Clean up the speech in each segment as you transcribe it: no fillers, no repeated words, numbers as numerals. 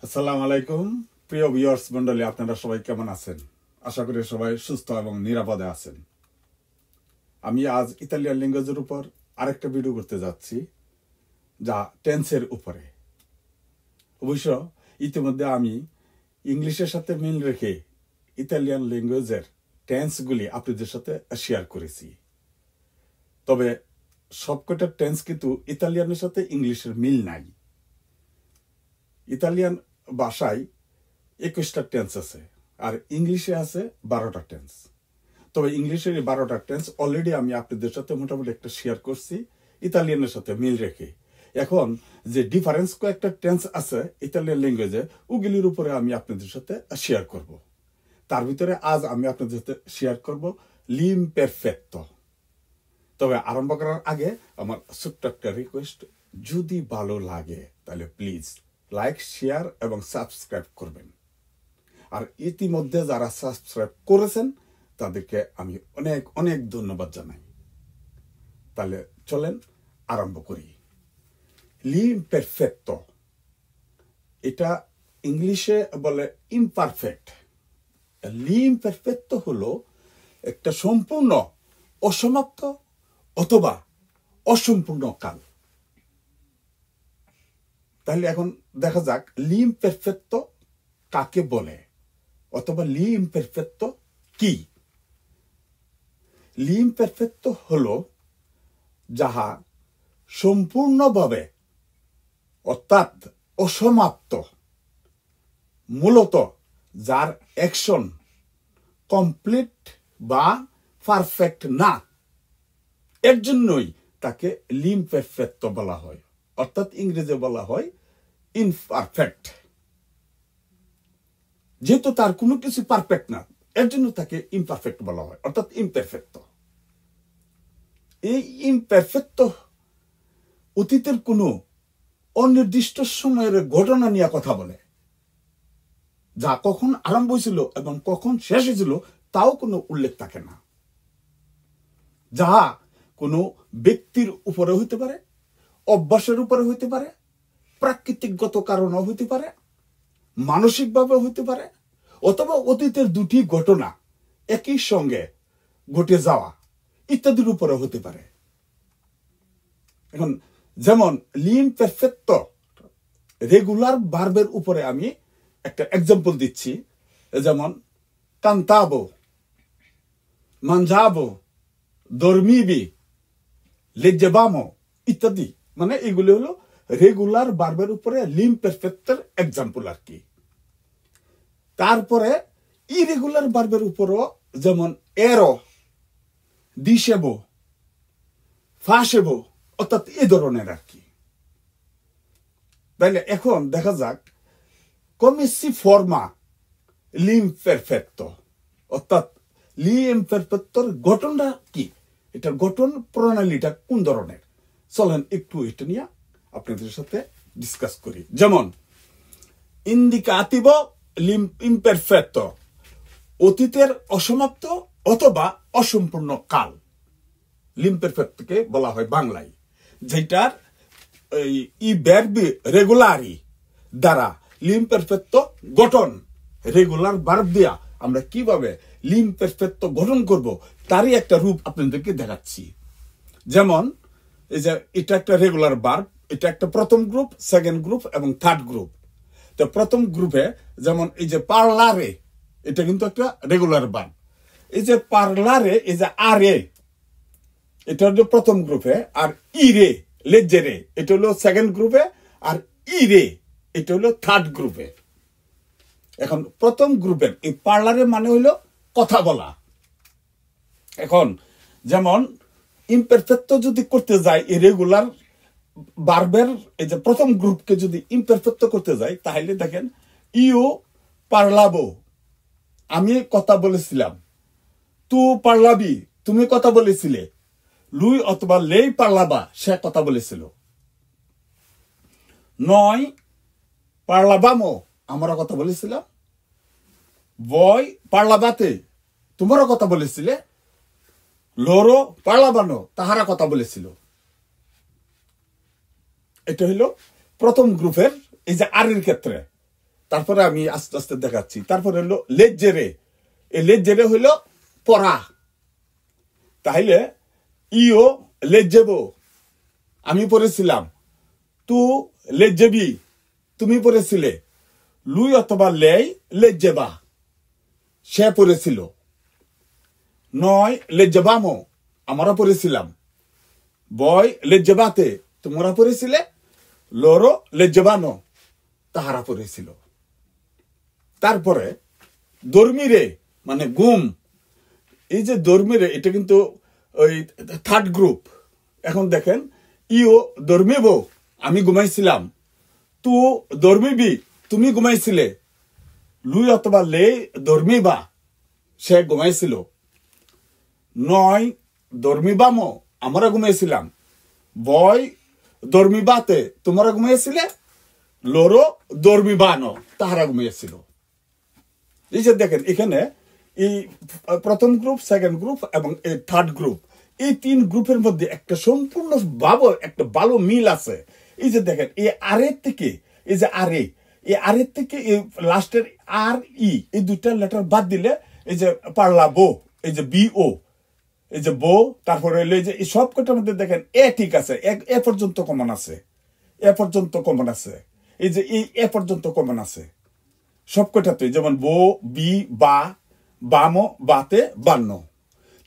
আসসালামু আলাইকুম প্রিয় ভিউয়ার্স মণ্ডলী, আপনারা সবাই কেমন আছেন? আশা করি সবাই সুস্থ এবং নিরাপদে আছেন। আমি আজ ইতালিয়ান ল্যাঙ্গুয়েজের উপর আরেকটা ভিডিও করতে যাচ্ছি, যা টেন্সের উপরে। অবশ্য ইতিমধ্যে আমি ইংলিশের সাথে মিল রেখে ইতালিয়ান ল্যাঙ্গুয়েজের টেন্সগুলি আপনাদের সাথে শেয়ার করেছি। তবে সবকটা টেন্স কিন্তু ইতালিয়ানের সাথে ইংলিশের মিল নাই। ইতালিয়ান ভাষায় 21টা টেন্স আছে, আর ইংলিশে আছে 12টা টেন্স। তবে ইংলিশের এই 12টা টেন্স অলরেডি আমি আপনাদের সাথে মোটামুটি একটা শেয়ার করছি ইতালিয়ানের সাথে মিল রেখে। এখন যে ডিফারেন্স কয়েকটা টেন্স আছে ইতালিয়ান ল্যাঙ্গুয়েজে, ওগুলির উপরে আমি আপনাদের সাথে শেয়ার করব। তার ভিতরে আজ আমি আপনাদের সাথে শেয়ার করব l'imperfetto। তবে আরম্ভ করার আগে আমার ছোট্ট একটা রিকোয়েস্ট, যদি ভালো লাগে তাহলে প্লিজ লাইক, শেয়ার এবং সাবস্ক্রাইব করবেন। আর ইতিমধ্যে যারা সাবস্ক্রাইব করেছেন তাদেরকে আমি অনেক অনেক ধন্যবাদ জানাই। তাহলে চলেন আরম্ভ করি। l'imperfetto, এটা ইংলিশে বলে ইমপারফেক্ট। l'imperfetto হলো একটা সম্পূর্ণ অসমাপ্ত অথবা অসম্পূর্ণ কাল। তাহলে এখন দেখা যাক l'imperfetto কাকে বলে অথবা l'imperfetto কি। l'imperfetto হলো যাহা সম্পূর্ণভাবে অর্থাৎ অসমাপ্ত, মূলত যার অ্যাকশন কমপ্লিট বা পারফেক্ট না, এর জন্যই তাকে l'imperfetto বলা হয়, অর্থাৎ ইংরেজিতে বলা হয় ইনপারফেক্ট। যেহেতু তার কোনো কিছু পারফেক্ট না, এর জন্য তাকে ইমপারফেক্ট বলা হয়, অর্থাৎ ইমপারফেক্ট। এই ইমপারফেক্ট অতীতের কোনো অনির্দিষ্ট সময়ের ঘটনা নিয়ে কথা বলে, যা কখন আরম্ভ হয়েছিল এবং কখন শেষ হয়েছিল তাও কোনো উল্লেখ থাকে না। যাহা কোনো ব্যক্তির উপরে হইতে পারে, অভ্যাসের উপরে হইতে পারে, প্রাকৃতিকগত কারণও হইতে পারে, মানসিকভাবে হইতে পারে, অথবা অতীতের দুটি ঘটনা একই সঙ্গে ঘটে যাওয়া ইত্যাদির উপরে হতে পারে। এখন যেমন l'imperfetto রেগুলার ভার্বের উপরে আমি একটা এক্সাম্পল দিচ্ছি, যেমন cantavo, mangiavo, dormivi, leggevamo ইত্যাদি। মানে এগুলি হলো রেগুলার ভার্বের উপরে l'imperfettoর এক্সাম্পল আর কি। তারপরে ইরেগুলার ভার্বের উপরও যেমন ero, dicevo, facevo, অর্থাৎ এই ধরনের আর কি। তাইলে এখন দেখা যাক come si forma l'imperfetto, অর্থাৎ l'imperfettoর গঠনটা কি, এটার গঠন প্রণালীটা কোন ধরনের। চলেন একটু এটা নিয়ে আপনাদের সাথে ডিসকাস করি। যেমন indicativo l'imperfetto, অতীতের অসমাপ্ত অথবা অসম্পূর্ণ কাল l'imperfettoকে বলা হয় বাংলায়, যেটার ই ভার্বি রেগুলারি দ্বারা l'imperfetto গঠন। রেগুলার ভার্ব দিয়া আমরা কিভাবে l'imperfetto গঠন করব তারই একটা রূপ আপনাদেরকে দেখাচ্ছি। যেমন এই যে এটা একটা রেগুলার ভার্ব, এটা একটা প্রথম গ্রুপ, সেকেন্ড গ্রুপ এবং থার্ড গ্রুপ। তো প্রথম গ্রুপে যেমন এই যে পার্লারে, এটা কিন্তু একটা রেগুলার ভার্ব। এই যে পার্লারে, এই যে আরে, এটা হলো প্রথম গ্রুপে, আর ইরে লেজেরে এটা হলো সেকেন্ড গ্রুপে, আর ইরে এটা হলো থার্ড গ্রুপে। এখন প্রথম গ্রুপের এই পার্লারের মানে হইলো কথা বলা। এখন যেমন ইমপারফেক্টো যদি করতে যায় এই রেগুলার ভার্বের এই যে প্রথম গ্রুপকে যদি ইমপারফেক্টো করতে যায়, তাহলে দেখেন ইউ পারলাবো, আমি কথা বলেছিলাম, তু পারলাবি, তুমি কথা বলেছিলে, লুই অথবা লেই পারলাবা, সে কথা বলেছিল। নয় পারলাবামো, আমরা কথা বলেছিলাম, বয় পারলাবাতে, তোমারও কথা বলেছিলে, লোরো পারলাবানো, তাহারা কথা বলেছিল। এটা হইল প্রথম গ্রুপের এই যে আরের ক্ষেত্রে তারপরে আমি আস্তে আস্তে দেখাচ্ছি। তারপরে হলো লেজ্জেরে, এই লেজ্জেরে হইল পড়া। তাহলে ইও লেজ্জেবো, আমি পড়েছিলাম। তু লেজ্জেবি, তুমি পড়েছিলে। লুই অথবা লেই লেজ্জেবা, সে পড়েছিল। নয় লেজ্জেবামো, আমরা পড়েছিলাম। বয় লেজ্জেবাতে, তোমরা পড়েছিলে। লোরো লেজ্জেবানো, তাহারা পড়েছিল। তারপরে দর্মিরে মানে গুম, এই যে দর্মিরে এটা কিন্তু ওই থার্ড গ্রুপ। এখন দেখেন, ইও দর্মিব, আমি ঘুমাইছিলাম। তু দর্মিবি, তুমি ঘুমাইছিলে। লুই অথবা লে দর্মিবা, সে ঘুমাইছিল। নয় দর্মিবামো, আমরা ঘুমাইছিলাম। বয় দর্মিবাতে, তোমরা ঘুমিয়েছিলে। লোরো দর্মিবানো, তাহারা ঘুমিয়েছিল। এই যে দেখেন এখানে এই প্রথম গ্রুপ, সেকেন্ড গ্রুপ এবং এই থার্ড গ্রুপ, এই তিন গ্রুপের মধ্যে একটা সম্পূর্ণ একটা ভালো মিল আছে। এই যে দেখেন এই আরের থেকে, এই যে আরে, এই আরের থেকে এই লাস্টের আর ই, এই দুইটা লেটার বাদ দিলে এই যে পারলা বো, এই যে বি ও, এই যে বো, তারপরে এই যে সব কটার মধ্যে দেখেন এ ঠিক আছে, এ পর্যন্ত কমন আছে, এ পর্যন্ত কমন আছে, এই যে এই এ পর্যন্ত কমন আছে সব কটাতে। যেমন বো, বি, বা, বামো, বাতে, বান্ন।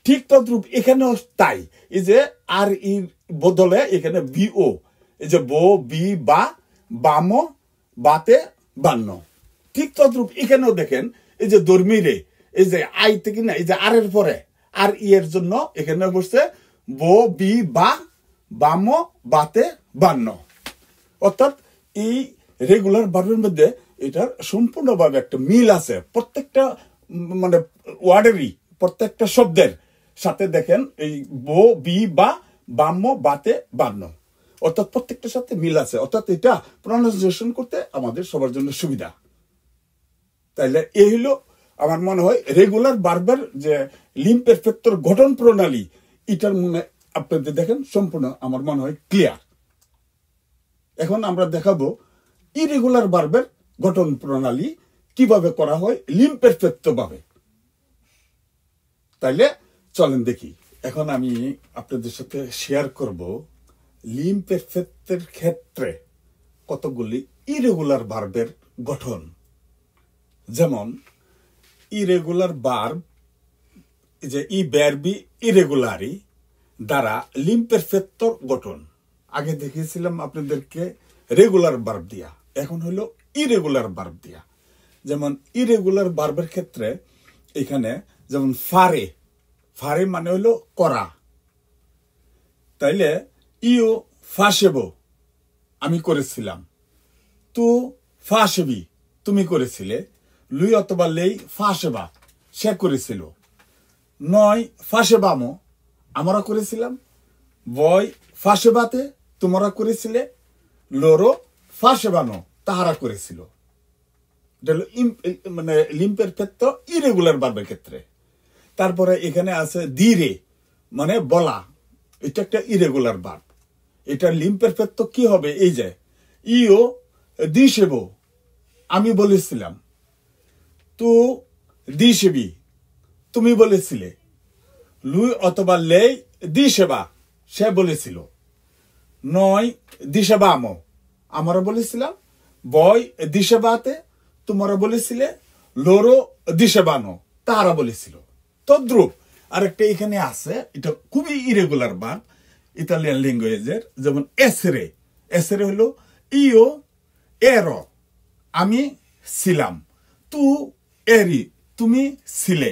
ঠিক তদ্রূপ এখানেও তাই। এই যে আর ই বদলে এখানে বি ও, এই যে বো, বি, বা, বামো, বাতে, বান্ন। ঠিক তদ্রূপ এখানেও দেখেন এই যে দর্মিরে, এই যে আই থেকে না, এই যে আর এর পরে আর ই এর জন্য এখানে বসছে বো, বি, বা, বামো, বাতে, বান্ন। অর্থাৎ এই রেগুলার ভার্বের মধ্যে এটার সম্পূর্ণভাবে একটা মিল আছে। প্রত্যেকটা মানে ওয়ার্ডেরই, প্রত্যেকটা শব্দের সাথে দেখেন এই বো, বি, বা, বাম্য, বাতে, বান্ন, অর্থাৎ প্রত্যেকটার সাথে মিল আছে। অর্থাৎ এটা প্রনাউন্সিয়েশন করতে আমাদের সবার জন্য সুবিধা। তাইলে এই হলো আমার মনে হয় রেগুলার ভার্বের যে লিমপেরফেক্টর গঠন প্রণালী, এটার মনে আপনাদের দেখেন সম্পূর্ণ আমার মনে হয় ক্লিয়ার। এখন আমরা দেখাবো ইরেগুলার ভার্বের গঠন প্রণালী কিভাবে করা হয় লিমপেরফেক্ট ভাবে। তাইলে চলেন দেখি। এখন আমি আপনাদের সাথে শেয়ার করব লিমপেরফেক্টের ক্ষেত্রে কতগুলি ইরেগুলার ভার্বের গঠন। যেমন ইরেগুলার ভার্ব, যে ই ভার্বি ইরেগুলারি দ্বারা লিমপেরফেক্টর গঠন। আগে দেখিয়েছিলাম আপনাদেরকে রেগুলার ভার্ব দিয়া, এখন হলো ইরেগুলার ভার্ব দিয়া। যেমন ইরেগুলার ভার্বের ক্ষেত্রে এখানে যেমন ফারে, ফারে মানে হলো করা। তাইলে ইও ফাঁসেব, আমি করেছিলাম। তু ফাঁসেবি, তুমি করেছিলে। লুই অথবা লেই ফাঁসেবা, সে করেছিল। নয় ফাঁসেবামো, আমরা করেছিলাম। বয় ফাঁসেবাতে, তোমরা করেছিলে। লোরো ফাঁসেবানো, তাহারা করেছিল। মানে লিমপেরফেক্ট ইরেগুলার ভার্বের ক্ষেত্রে। তারপরে এখানে আছে দিরে, মানে বলা, এটা একটা ইরেগুলার ভার্ব। এটা লিমপেরফেক্ট কি হবে? এই যে ইও দিশেব, আমি বলেছিলাম। তু দিশেবি, তুমি বলেছিলে। লুই অথবা লেই দিশেবা, সে বলেছিল। নয় দিশেবামো, আমরা বলেছিলাম। বয় দিশেবাতে, তোমরা বলেছিলে। লোরো দিশেবানো, তাহারা বলেছিল। তদ্রুপ আরেকটা এখানে আছে, এটা খুবই ইরেগুলার ভার্ব ইতালিয়ান ল্যাঙ্গুয়েজের। যেমন এসরে, এসরে হলো ইও এরো, আমি ছিলাম। তু এরি, তুমি ছিলে।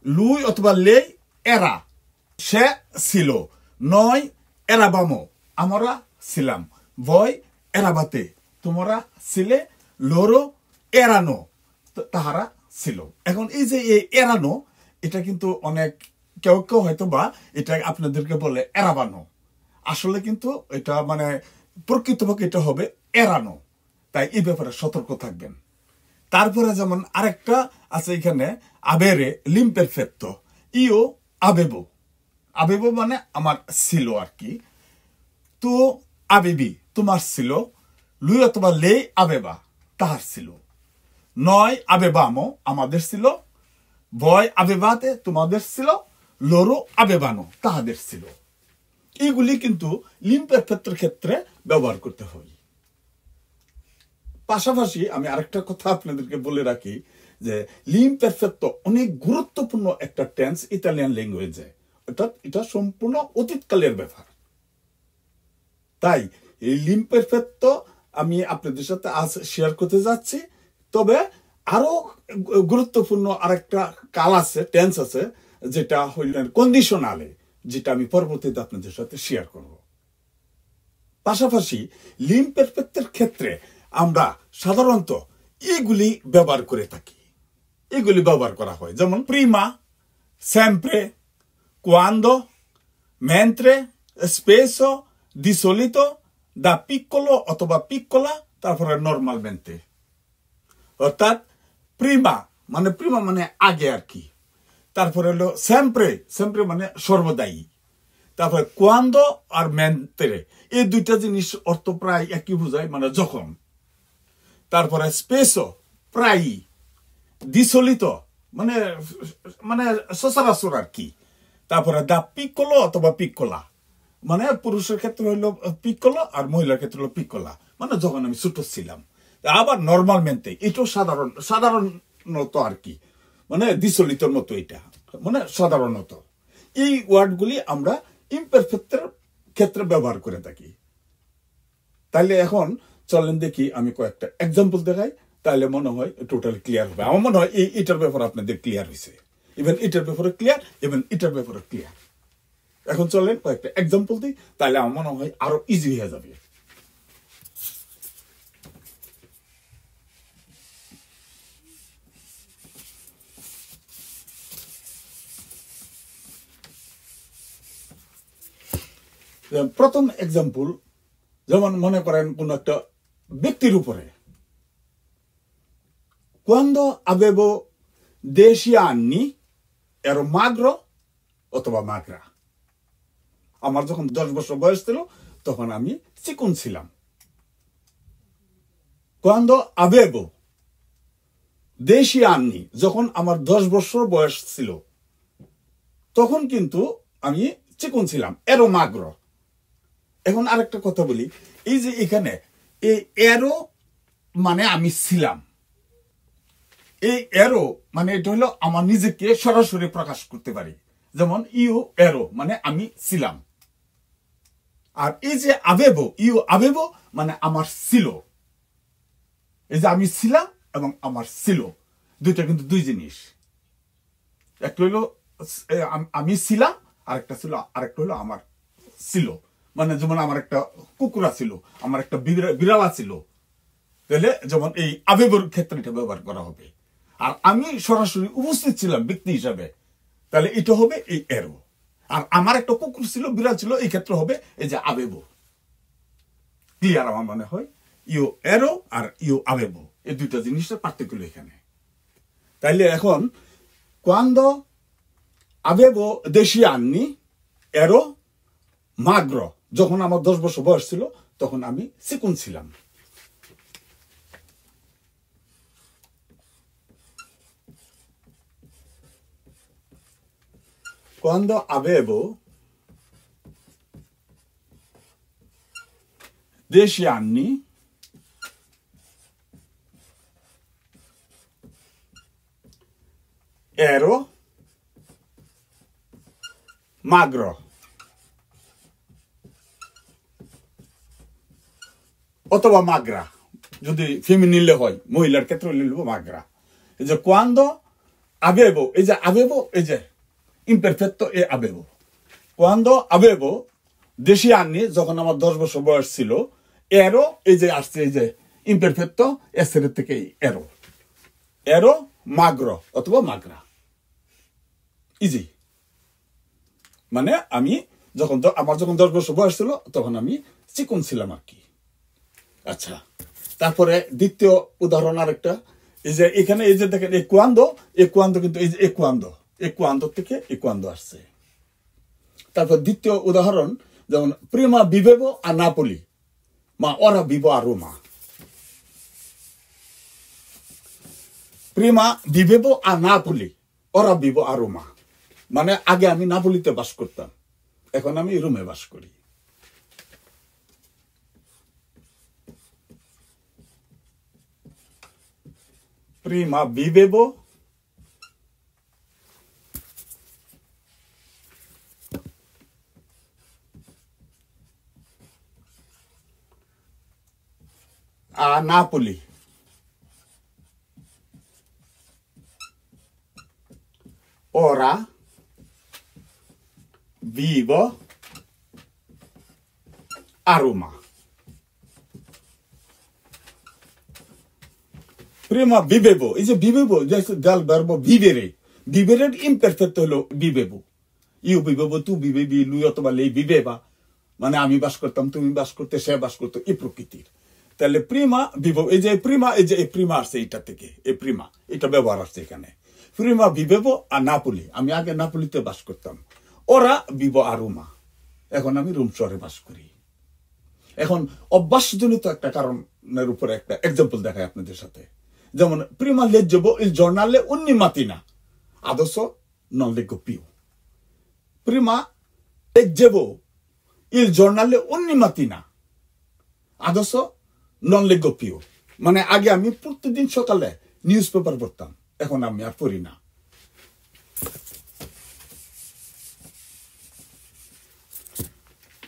লুই অথবা লেই এরা, সে ছিল। নয় এরাবামো, আমরা ছিলাম। বয় এরাবাতে, তোমরা ছিলে। লোরো এরানো, তাহারা ছিল। এখন এই যে এই এরানো, এটা কিন্তু অনেক কেউ কেউ হয়তো বা এটা আপনাদেরকে বলে এরাবানো, আসলে কিন্তু এটা মানে প্রকৃতপক্ষে এটা হবে এরানো। তাই এই ব্যাপারে সতর্ক থাকবেন। তারপরে যেমন আরেকটা আছে এখানে আবেরে লিমপেরফেক্ট, ইও আবেবো, আবেবো মানে আমার ছিল আর কি। তো আবেবি, তোমার ছিল। লুই অথবা লে আবেবা, তাহার ছিল। নয় আবেবামো আমাদের ছিল, ভয় আবেবাতে তোমাদের ছিল, লরো আবেবানো তাহাদের ছিল। এইগুলি কিন্তু লিমপেরফেক্টের ক্ষেত্রে ব্যবহার করতে হয়। পাশাপাশি আমি আরেকটা কথা আপনাদেরকে বলে রাখি যে লিমপেরফেক্টো অনেক গুরুত্বপূর্ণ একটা টেন্স ইতালিয়ান ল্যাঙ্গুয়েজে, অর্থাৎ এটা সম্পূর্ণ অতীতকালের ব্যাপার। তাই এই লিমপেরফেক্টো আমি আপনাদের সাথে আজ শেয়ার করতে যাচ্ছি। তবে আরো গুরুত্বপূর্ণ আরেকটা কাল আছে, টেন্স আছে, যেটা হইলেন কন্ডিশনালে, যেটা আমি পরবর্তীতে আপনাদের সাথে শেয়ার করব। পাশাপাশি লিমপেরফেক্টের ক্ষেত্রে আমরা সাধারণত এগুলি ব্যবহার করে থাকি, এগুলি ব্যবহার করা হয়, যেমন প্রিমা, সেম্প্রে, কোয়ান্দো, মেন্ত্রে, স্পেসো, দি সলিতো, দা পিক্কোলো অথবা পিক্কোলা, তারপরে নর্মালমেন্টে। অর্থাৎ প্রিমা মানে আগে আর কি, তারপরে হলো সেম্প্রে, সেম্প্রে মানে সর্বদাই, তারপরে কোয়ান্দো আর মেন্ত্রে, এই দুইটা জিনিস অর্থ প্রায় একই বোঝায়, মানে যখন। তারপরে স্পেসো প্রায়ই, দিসলিত মানে মানে সচরাচর আর কি। তারপরে দা পিক্কোলো অথবা পিক্কোলা, মানে পুরুষের ক্ষেত্রে হইলো পিক্কোলো আর মহিলার ক্ষেত্রে হলো পিক্কোলা, মানে যখন আমি ছোট ছিলাম। আবার নর্মালমেন্টে, এটাও সাধারণত আর কি, মানে দিসলিতর মতো, এটা মানে সাধারণত। এই ওয়ার্ডগুলি আমরা ইমপারফেক্টের ক্ষেত্রে ব্যবহার করে থাকি। তাইলে এখন চলেন দেখি আমি কয়েকটা এক্সাম্পল দেখাই, তাহলে মনে হয় টোটালি ক্লিয়ার হবে। আমার মনে হয় এটার ব্যাপারে আপনাদের ক্লিয়ার হয়েছে, ইভেন এটার ব্যাপারে ক্লিয়ার, ইভেন এটার ব্যাপারে ক্লিয়ার। এখন চলেন কয়েকটা এক্সাম্পল দিই, তাহলে আমার মনে হয় আরো ইজি হয়ে যাবে। প্রথম এক্সাম্পল, যেমন মনে করেন কোন একটা ব্যক্তির উপরে, quando avevo 10 anni ero magro অথবা মাগরা। আমার যখন 10 বছর বয়স ছিল তখন আমি চিকন ছিলাম। quando avevo 10 anni, যখন আমার 10 বছর বয়স ছিল তখন কিন্তু আমি চিকন ছিলাম, এরো মাগরো। এখন আরেকটা কথা বলি, এই যে এখানে এই এরো মানে আমি ছিলাম, এই এরো মানে এটা হলো আমার নিজেকে সরাসরি প্রকাশ করতে পারি, যেমন ইউ এরো মানে আমি ছিলাম। আর এই যে আবেবো, ইউ আবেবো মানে আমার ছিল। এই যে আমি ছিলাম এবং আমার ছিল, দুইটা কিন্তু দুই জিনিস। একটা হইলো আমি ছিলাম, আরেকটা ছিল, আরেকটা হলো আমার ছিল। মানে যেমন আমার একটা কুকুরা ছিল, আমার একটা বিড়ালা ছিল, তাহলে যেমন এই আবেগের ক্ষেত্রে এটা ব্যবহার করা হবে। আর আমি সরাসরি উপস্থিত ছিলাম ব্যক্তি হিসাবে, তাহলে এটা হবে এই এরো। আর আমার একটা কুকুর ছিল, বিড়াল ছিল, এই ক্ষেত্রে হবে এই যে আবেবো। ক্লিয়ার আমার মনে হয়? ইউ এরো আর ইউ আবেবো, এই দুইটা জিনিসের পার্থক্য এখানে। তাইলে এখন quando avevo 10 anni ero magro, যখন আমার 10 বছর বয়স ছিল তখন আমি চিকন ছিলাম। quando avevo 10 anni ero magro অথবা মাগরা, যদি ফেমিনিলে হয়, মহিলার ক্ষেত্রে লিখবো মাগরা। এই যে quando avevo, এই যে avevo, এই যে ইমপারফেক্টো এ avevo, quando avevo 10 anni, যখন আমার 10 বছর বয়স ছিল, এরো এই যে আসছে, এই যে ইমপারফেক্টো এসের থেকে এরো, এরো মাগরো অথবা মাগরা। ইজি, মানে আমি আমার যখন 10 বছর বয়স ছিল তখন আমি চিকন ছিলাম আর কি। আচ্ছা, তারপরে দ্বিতীয় উদাহরণ আরেকটা, এই যে এখানে এই যে দেখেন একুয়ান্দো কিন্তু এই যে একুয়ান্দো থেকে একুয়ান্দো আসছে। তারপর দ্বিতীয় উদাহরণ, যেমন প্রিমা বিভেবো আর নাপোলি, মা ওরা বিভো আর রোমা। প্রিমা ভিভেবো a Napoli, ora vivo a Roma. মানে আগে আমি নাপোলিতে বাস করতাম, এখন আমি রোমে বাস করি। প্রিমা ভিভেবো a Napoli, ora vivo a Roma. Prima vivevo, is a vivevo, just dal verbo vivere. Vivere imperfetto holo vivevo. Io vivevo, tu vivevi, lui অথবা lei viveva, মানে আমি বাস করতাম, তুমি বাস করতে, সে বাস করতো, এই প্রকৃতির। তাহলে প্রিমা vivo, এই যে প্রিমা আসছে এটা থেকে, এই প্রিমা, এটা ব্যবহার আসছে এখানে। প্রিমা vivevo a Napoli, আমি আগে নাপোলিতে বাস করতাম। ওরা vivo a Roma, এখন আমি রোম শহরে বাস করি। এখন অভ্যাসজনিত একটা কারণের উপরে একটা এক্সাম্পল দেখাই আপনাদের সাথে। যেমন Prima leggevo il giornale ogni mattina, adesso non leggo più. Prima leggevo il giornale ogni mattina, adesso non leggo più. মানে আগে আমি প্রতিদিন সকালে নিউজ পেপার পড়তাম, এখন আমি আর পড়ি না।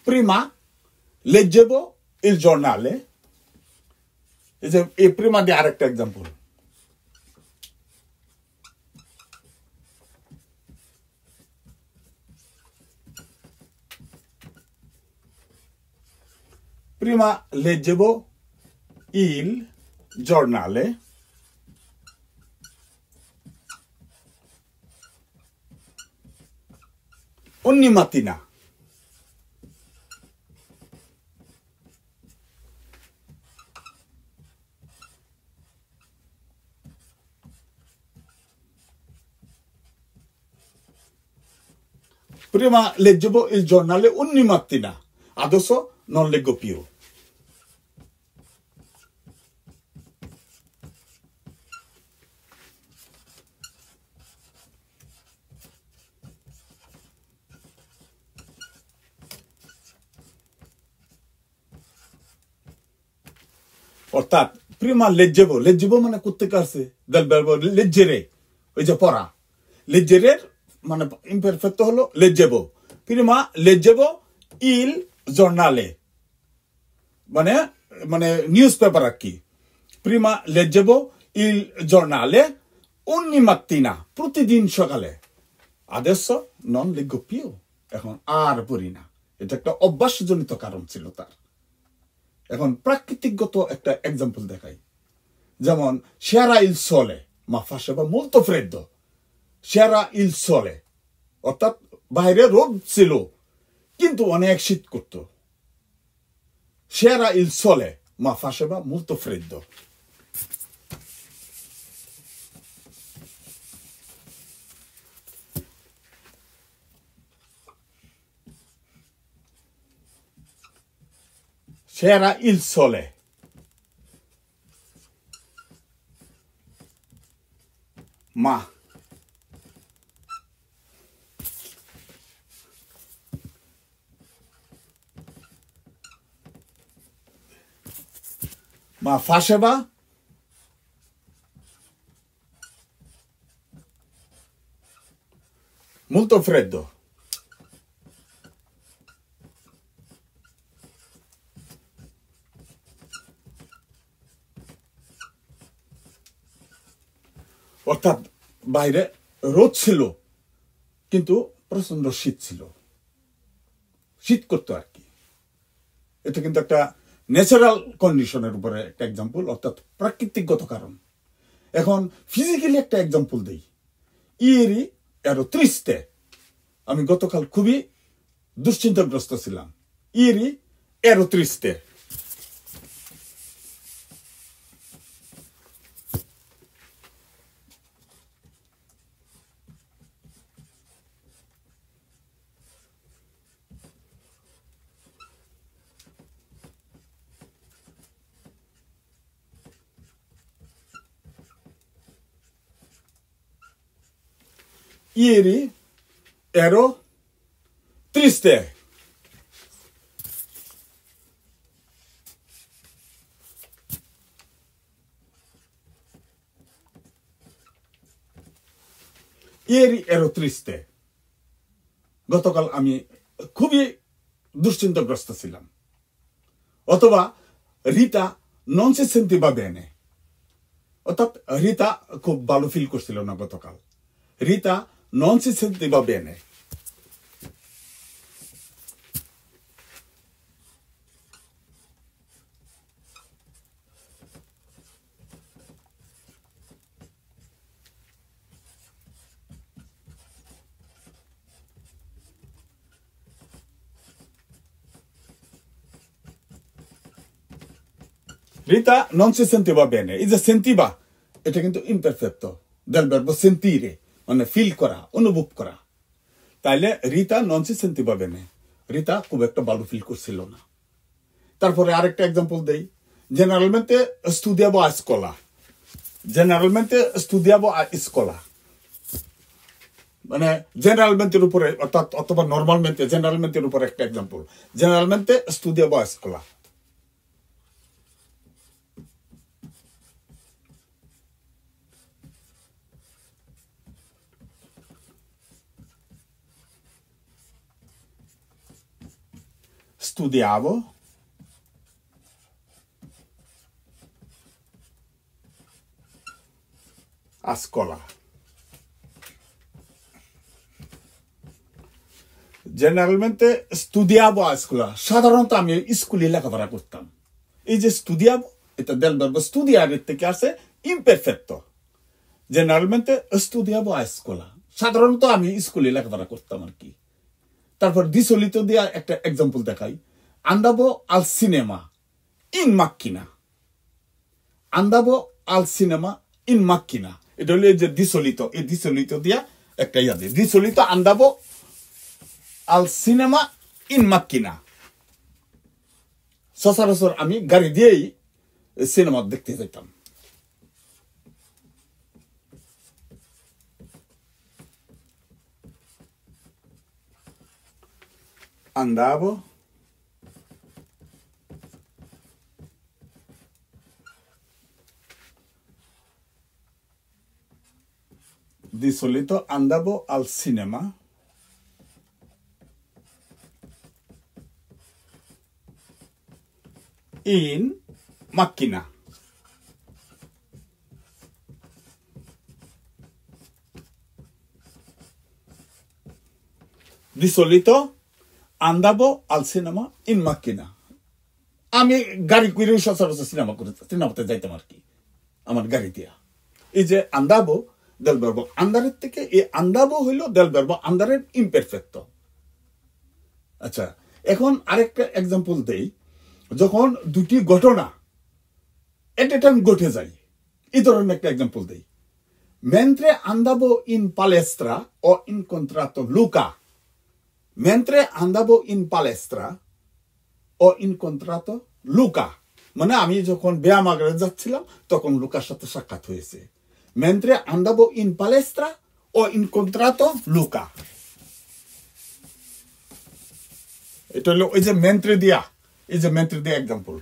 Prima leggevo il giornale, e prima di arekta example. Prima leggevo il giornale ogni mattina, prima leggevo il giornale ogni mattina, adesso non leggo più. অর্থাৎ প্রিমা লেজ্জেবো মানে কোত্থেকে আসছে, দেল ভার্বো leggere, ওই যে পড়া। লেজ্জেরের মানে ইমপারফেক্ট হলো লেজ্জেবো। প্রিমা লেজ্জেবো il giornale, মানে মানে নিউজ পেপার আর কি। প্রিমা লেজ্জেবো il giornale ogni mattina, প্রতিদিন সকালে। adesso non leggo più, এখন আর পড়ি না। এটা একটা অভ্যাসজনিত কারণ ছিল তার। এখন প্রাকৃতিকগত একটা এক্সাম্পল দেখাই। যেমন c'era il sole, ma faceva molto freddo. c'era il sole, অর্থাৎ বাইরে রোদ ছিল কিন্তু অনেক শীত করত। c'era il sole, ma faceva molto freddo. c'era il sole, ma faceva molto freddo. অর্থাৎ বাইরে রোদ ছিল কিন্তু প্রচন্ড শীত ছিল, শীত করতো আর কি। এটা কিন্তু একটা ন্যাচারাল কন্ডিশনের উপরে একটা এক্সাম্পল, অর্থাৎ প্রাকৃতিকগত কারণ। এখন ফিজিক্যালি একটা এক্সাম্পল দেই। ইয়েরি এরো ত্রিস্তে, আমি গতকাল খুবই দুশ্চিন্তাগ্রস্ত ছিলাম। ইয়েরি এরো ত্রিস্তে, Ieri ero triste. Ieri ero triste. গতকাল আমি খুবই দুশ্চিন্তাগ্রস্ত ছিলাম। অথবা Rita non si sentiva bene। অর্থাৎ রিতা খুব ভালো ফিল করছিল না গতকাল। Rita non si sentiva bene। Rita non si sentiva bene। এই যে sentiva এটা কিন্তু imperfetto del verbo sentire, মানে ফিল করা, অনুভব করা। তাইলে Rita non si sentiva bene। Rita খুব একটা ভালো ফিল করছিল না। তারপরে আরেকটা एग्जांपल দেই। Generalmente studiavo a scuola। Generalmente studiavo a scuola। মানে generalmente এর উপরে অর্থাৎ অথবা normalmente generalmente এর উপরে একটা example. Generalmente studiavo a scuola। Studiavo a scuola। Generalmente studiavo a scuola। সাধারণত আমি স্কুলে লেখাপড়া করতাম। এই যে studiavo এটা del verbo studiare থেকে আসে imperfetto। Generalmente studiavo a scuola। সাধারণত আমি স্কুলে লেখাপড়া করতাম আর কি। তারপর di solito দিয়ে একটা एग्जांपल দেখাই। Andavo al cinema in macchina। Andavo al cinema in macchina। এটা হলো যে di solito, এই di solito দিয়া একটা ইয়া দিয়ে। Di solito andavo al cinema in macchina। সচরাচর আমি গাড়ি দিয়েই সিনেমা দেখতে যেতাম। Andavo di solito andavo al cinema in macchina। Di solito andavo al cinema in macchina। আমি গাড়ি করে সচরাচর সিনেমাতে যাইতাম আর কি, আমার গাড়ি দিয়া। এই যে andavo del verbo andare থেকে এই andavo হইল del verbo andare imperfetto। আচ্ছা, এখন আরেকটা एग्जांपल দেই। যখন দুটি ঘটনা এট এ টাইম ঘটে যায়, এই ধরনের একটা एग्जांपल দেই। Mentre andavo in palestra ho incontrato Luca। Mentre andavo in palestra ho incontrato Luca। মানে আমি যখন ব্যায়ামাগারে যাচ্ছিলাম তখন লুকার সাথে সাক্ষাৎ হয়েছে। Mentre andavo in palestra ho incontrato Luca। এটা হলো ওই যে mentre দিয়া, এই যে mentre দিয়া example.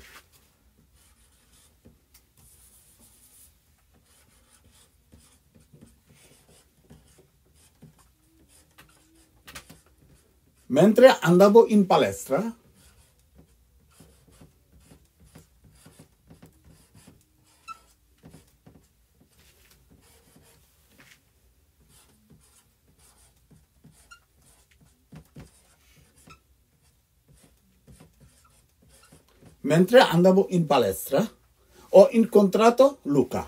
Mentre andavo in palestra mentre andavo in palestra ho incontrato Luca।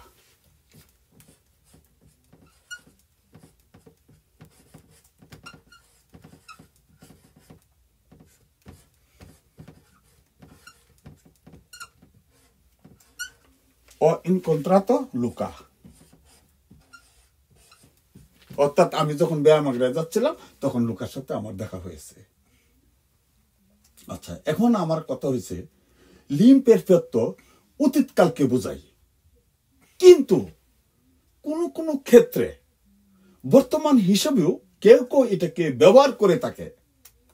Ho incontrato Luca। অর্থাৎ আমি যখন ব্যায়ামাগারে যাচ্ছিলাম তখন লুকার সাথে আমার দেখা হয়েছে। আচ্ছা, এখন আমার কথা হয়েছে l'imperfetto অতীতকালকে বোঝায়, কিন্তু কোন কোন ক্ষেত্রে বর্তমান হিসেবেও কেউ কেউ এটাকে ব্যবহার করে থাকে।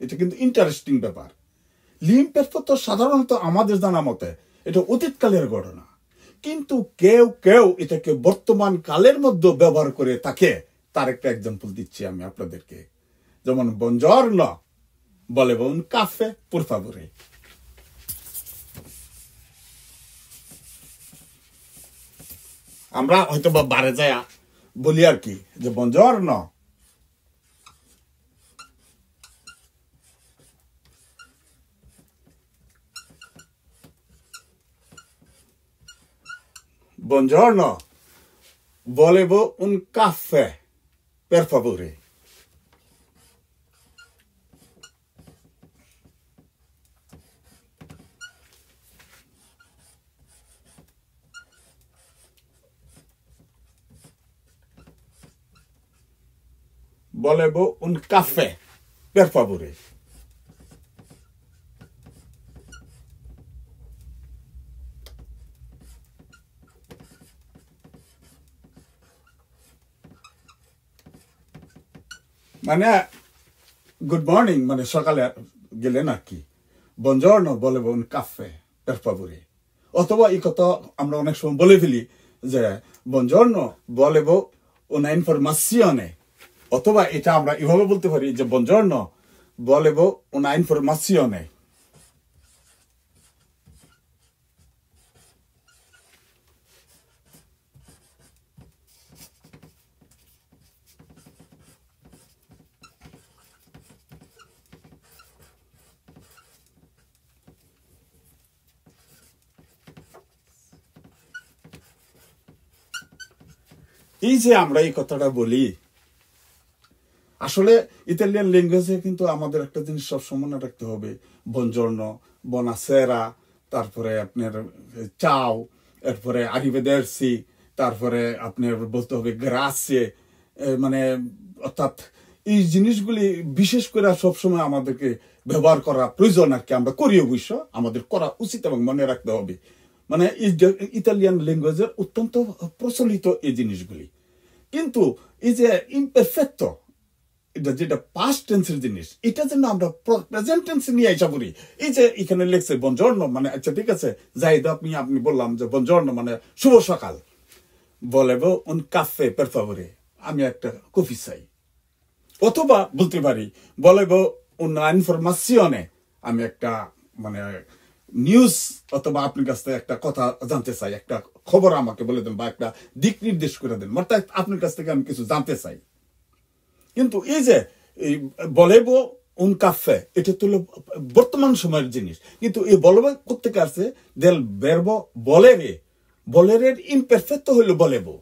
এটা কিন্তু ইন্টারেস্টিং ব্যাপার। লিমপেরফেক্টো সাধারণত আমাদের জানা মতে এটা অতীতকালের ঘটনা, কিন্তু কেউ কেউ এটাকে বর্তমান কালের মধ্যে ব্যবহার করে থাকে। তার একটা এক্সাম্পল দিচ্ছি আমি আপনাদেরকে। যেমন buongiorno volevo un caffè per favore। আমরা হয়তো বা বারে যায় বলি আর কি যে buongiorno, buongiorno volevo un caffè per favore। volevo un caffè per favore। মানে গুড মর্নিং মানে সকালে গেলেন আর কি, buongiorno volevo un caffè per favore। অথবা এই কথা আমরা অনেক সময় বলে ফেলি যে buongiorno volevo una informazione, অথবা এটা আমরা এভাবে বলতে পারি যে buongiorno volevo una informazione। এই যে আমরা এই কথাটা বলি, আসলে ইতালিয়ান ল্যাঙ্গুয়েজে কিন্তু আমাদের একটা জিনিস সবসময় মনে রাখতে হবে, buongiorno, buonasera, তারপরে আপনার চাও, এরপরে arrivederci, তারপরে আপনার বলতে হবে grazie। মানে অর্থাৎ এই জিনিসগুলি বিশেষ করে সবসময় আমাদেরকে ব্যবহার করা প্রয়োজন আর কি। আমরা করি অবশ্য, আমাদের করা উচিত এবং মনে রাখতে হবে। মানে ইতালিয়ান ল্যাঙ্গুয়েজের অত্যন্ত প্রচলিত এই জিনিসগুলি। কিন্তু এই যে ইমপারফেক্টো, এটা যেটা পাস্ট টেন্সের জিনিস, এটা যেন আমরা প্রেজেন্ট টেন্সে নিয়ে আসা করি। এই যে এখানে লেখছে buongiorno, মানে আচ্ছা ঠিক আছে জাহিদ আপনি বললাম যে buongiorno মানে শুভ সকাল, volevo un caffè per favore, আমি একটা কফি চাই। অথবা বলতে পারি volevo una informazione, আমি একটা মানে নিউজ অথবা আপনার কাছ থেকে একটা কথা জানতে চাই, একটা খবর আমাকে বলে দেন বা একটা দিক নির্দেশ করে দেন, অর্থাৎ আপনার কাছ থেকে আমি কিছু জানতে চাই। কিন্তু এই যে volevo un caffè, এটা তো বর্তমান সময়ের জিনিস, কিন্তু এই volevo কোত্থেকে আসছে? del verbo volere, volereর ইমপারফেক্টো হইল volevo।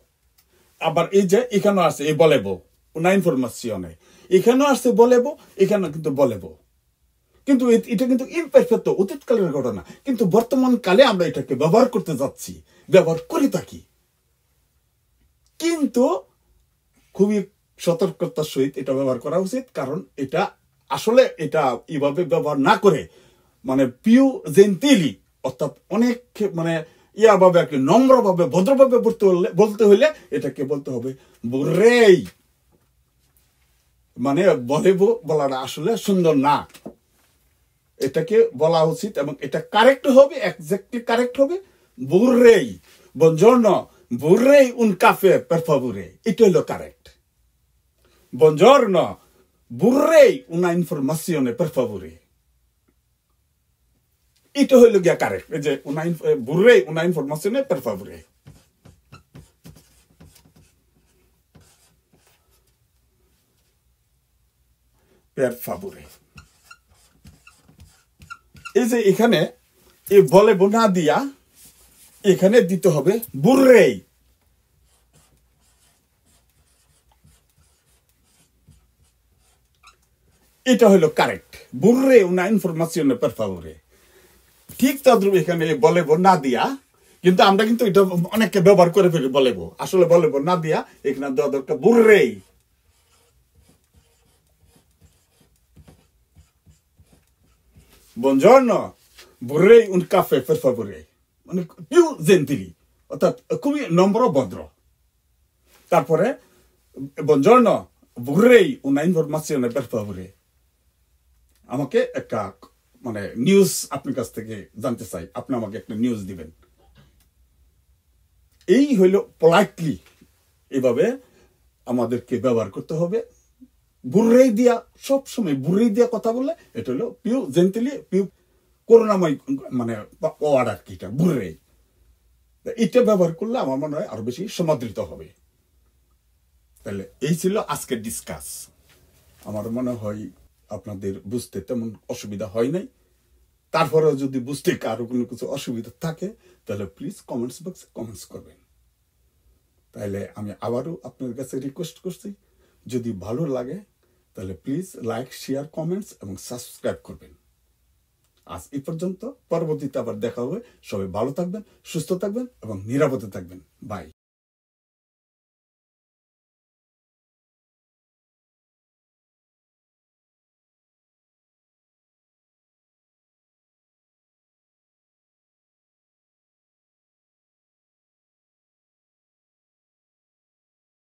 আবার এই যে এখানে আসছে এই volevo una informazione, এখানেও আসছে volevo, এখানে কিন্তু volevo, কিন্তু এটা কিন্তু ইমপারফেক্টো অতীতকালের ঘটনা, কিন্তু বর্তমান কালে আমরা এটাকে ব্যবহার করতে যাচ্ছি, ব্যবহার করে থাকি। কিন্তু খুবই সতর্কতার সহিত এটা ব্যবহার করা উচিত, কারণ এটা আসলে এটা এইভাবে ব্যবহার না করে মানে পিউ জেন্টিলি, অর্থাৎ অনেক মানে ইয়াভাবে আর কি নম্রভাবে ভদ্রভাবে বলতে হইলে এটাকে বলতে হবে vorrei, মানে volevo বলাটা আসলে সুন্দর না, এটাকে বলা উচিত এবং এটা কারেক্ট হবে, এক্স্যাক্টলি কারেক্ট হবে vorrei, buongiorno vorrei un caffè per favore, এটা হলো correct. buongiorno vorrei una informazione per favore, এটা হইল গিয়া কারেক্ট। এই যে vorrei una informazione per favore। per favore, এই যে এখানে এই volevo না দিয়া এখানে দিতে হবে vorrei। এটা হলো correct, vorrei una informazione per favore। ঠিক তদ্রুপ এখানে volevo না দিয়া, কিন্তু আমরা কিন্তু এটা অনেককে ব্যবহার করে ফেলি volevo, আসলে volevo না দিয়া এখানে দেওয়া দরকার vorrei। buongiorno vorrei un caffè per favore, মানে più gentili, অর্থাৎ খুবই নম্র ভদ্র। তারপরে buongiorno, vorrei una informazione per favore. আমাকে একটা মানে নিউজ আপনার কাছ থেকে জানতে চাই, আপনি আমাকে একটা নিউজ দিবেন। এই হইল পোলাইটলি এভাবে আমাদেরকে ব্যবহার করতে হবে। বুড়াই দিয়া সবসময় বুড়াই দিয়া কথা বললে এটা হলো পিউ জেন্টেলি পিউ করুণাময় মানে ওয়ার্ড আর কি, এটা বুড়াই। এটা ব্যবহার করলে আমার মনে হয় আরো বেশি সমাদৃত হবে। তাহলে এই ছিল আজকের ডিসকাস। আমার মনে হয় আপনাদের বুঝতে তেমন অসুবিধা হয় নাই। তারপরেও যদি বুঝতে কারো কোনো কিছু অসুবিধা থাকে তাহলে প্লিজ কমেন্টস বক্সে কমেন্টস করবেন। তাহলে আমি আবারও আপনাদের কাছে রিকোয়েস্ট করছি, যদি ভালো লাগে তাহলে প্লিজ লাইক, শেয়ার, কমেন্টস এবং সাবস্ক্রাইব করবেন। আজ এই পর্যন্ত, পরবর্তীতে আবার দেখা হবে। সবাই ভালো থাকবেন, সুস্থ থাকবেন এবং নিরাপদে থাকবেন। বাই।